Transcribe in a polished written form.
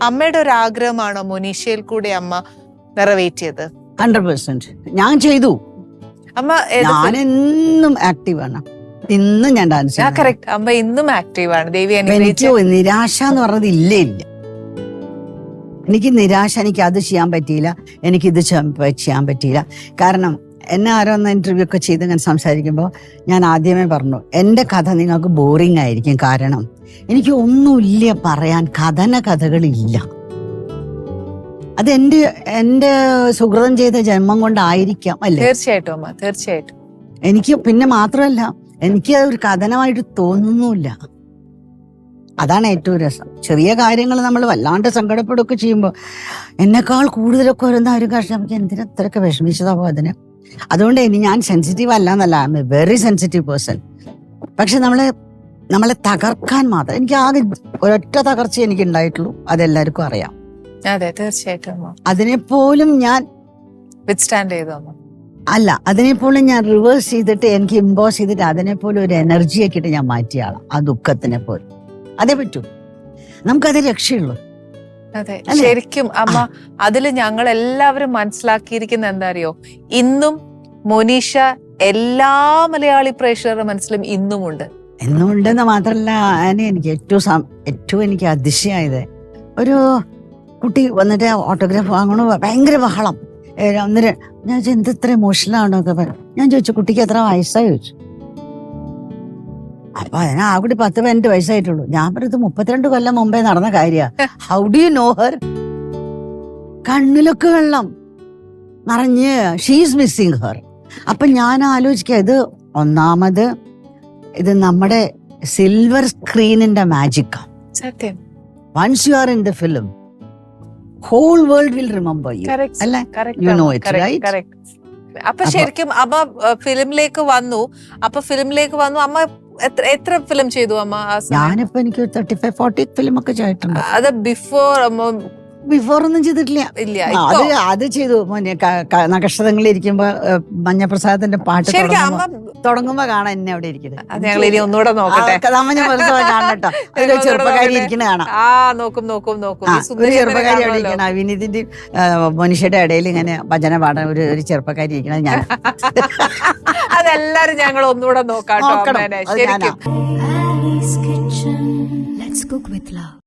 അമ്മയുടെ ഒരു ആഗ്രഹമാണോ മോനീഷയിൽ കൂടെ അമ്മ നിറവേറ്റിയത്? 100% ഞാൻ ചെയ്തു. അമ്മ ഞാൻ എന്നും ആക്റ്റീവാണ്, ഇന്നും ഞാൻ ഡാൻസ്. കറക്റ്റ്, അമ്മ ഇന്നും ആക്റ്റീവാണ്. ദേവി എനിക്ക് നിരാശ എന്ന് പറഞ്ഞത് ഇല്ല. എനിക്ക് നിരാശ, എനിക്ക് അത് ചെയ്യാൻ പറ്റിയില്ല, എനിക്ക് ഇത് ചെയ്യാൻ പറ്റിയില്ല. കാരണം എന്നെ ആരോ ഒന്ന് ഇന്റർവ്യൂ ഒക്കെ ചെയ്ത് ഞാൻ സംസാരിക്കുമ്പോൾ ഞാൻ ആദ്യമേ പറഞ്ഞു, എൻ്റെ കഥ നിങ്ങൾക്ക് ബോറിംഗ് ആയിരിക്കും. കാരണം എനിക്ക് ഒന്നുമില്ല പറയാൻ, കഥകളില്ല. അത് എൻ്റെ സുഹൃതം ചെയ്ത ജന്മം കൊണ്ടായിരിക്കാം അല്ലേ? തീർച്ചയായിട്ടും അമ്മ, തീർച്ചയായിട്ടും. എനിക്ക് പിന്നെ മാത്രമല്ല, എനിക്ക് ഒരു കഥനമായിട്ട് തോന്നുന്നുമില്ല. അതാണ് ഏറ്റവും രസം. ചെറിയ കാര്യങ്ങൾ നമ്മൾ വല്ലാണ്ട് സങ്കടപ്പെടുകയൊക്കെ ചെയ്യുമ്പോൾ എന്നെക്കാൾ കൂടുതലൊക്കെ വരുന്ന ഒരു കഷ്ടം നമുക്ക് എന്തിനാ അത്രയൊക്കെ വിഷമിച്ചതാവോ അതിന്. അതുകൊണ്ട് ഞാൻ സെൻസിറ്റീവ് അല്ല എന്നല്ല, I M A very sensitive person. പക്ഷെ നമ്മളെ തകർക്കാൻ മാത്രം എനിക്ക് ആകെ ഒരൊറ്റ തകർച്ച എനിക്ക് ഉണ്ടായിട്ടുള്ളൂ, അതെല്ലാവർക്കും അറിയാം. അതെ, തീർച്ചയായിട്ടും. അതിനെപ്പോലും ഞാൻ വിത്ത്സ്റ്റാൻഡ് ചെയ്തു അമ്മ. അല്ല, അതിനെപ്പോലും ഞാൻ റിവേഴ്സ് ചെയ്തിട്ട് എനിക്ക് ഇമ്പോസ് ചെയ്തിട്ട് അതിനെപ്പോലും ഒരു എനർജി ആക്കിയിട്ട് ഞാൻ മാറ്റിയ ആളാണ്. ആ ദുഃഖത്തിനെ പോലും അതേ പറ്റൂ, നമുക്കത് രക്ഷയുള്ളൂ. അതെ, ശരിക്കും അമ്മ അതില് ഞങ്ങൾ എല്ലാവരും മനസ്സിലാക്കിയിരിക്കുന്ന എന്താ അറിയോ, ഇന്നും മോനീഷ എല്ലാ മലയാളി പ്രേക്ഷകരുടെ മനസ്സിലും ഇന്നുമുണ്ട്. എന്നുമുണ്ടെന്ന് മാത്രല്ല, എനിക്ക് ഏറ്റവും എനിക്ക് അതിശയായത്, ഒരു കുട്ടി വന്നിട്ട് ഓട്ടോഗ്രാഫ് വാങ്ങണോ, ഭയങ്കര ബഹളം. ഞാൻ എന്ത് ഇത്ര ഇമോഷണലാണോ ഒക്കെ പറഞ്ഞു. ഞാൻ ചോദിച്ചു, കുട്ടിക്ക് എത്ര വയസ്സായി ചോദിച്ചു. അപ്പൊ ആ കുട്ടി 10-12 വയസ്സായിട്ടുള്ളൂ. ഞാൻ പറഞ്ഞത് 32 കൊല്ലം മുമ്പേ നടന്ന കാര്യമാണ്. How do you know her? കണ്ണിലൊക്കെ വെള്ളം നിറഞ്ഞ്, ഷീസ് മിസ്സിങ് ഹർ. അപ്പൊ ഞാൻ ആലോചിക്കുക, ഇത് ഒന്നാമത് ഇത് നമ്മുടെ സിൽവർ സ്ക്രീനിന്റെ മാജിക്കാണ്. സത്യം. Once you are in the film, whole world will remember you. അല്ലേ? You know it, right? അപ്പൊ ശരിക്കും അമ്മ ഫിലിമിലേക്ക് വന്നു. അമ്മ എത്ര ഫിലിം ചെയ്തു അമ്മ? ഞാനിപ്പോ എനിക്ക് 35-40 ഫിലിം ഒക്കെ ചെയ്തിട്ടുണ്ട്. അത് ബിഫോർ ഒന്നും ചെയ്തിട്ടില്ല. അത് ചെയ്തു. നക്ഷത്രങ്ങളിൽ ഇരിക്കുമ്പോ മഞ്ഞപ്രസാദത്തിന്റെ പാട്ട് തുടങ്ങുമ്പോ കാണാം എന്നെ അവിടെ ഇരിക്കുന്നത്. ഒന്നുകൂടെ നോക്കട്ടെ, കാണട്ടോ. ചെറുപ്പക്കാരി ഇരിക്കണ കാണാം. ഒരു ചെറുപ്പക്കാരി അവിടെ ഇരിക്കണം, വിനീതിന്റെ മനുഷ്യരുടെ ഇടയിൽ ഇങ്ങനെ ഭജന പാടാൻ ഒരു ചെറുപ്പക്കാരി ഇരിക്കണത് ഞാൻ. അതെല്ലാരും ഞങ്ങൾ ഒന്നുകൂടെ നോക്കാം. Ali's Kitchen. Let's cook with love.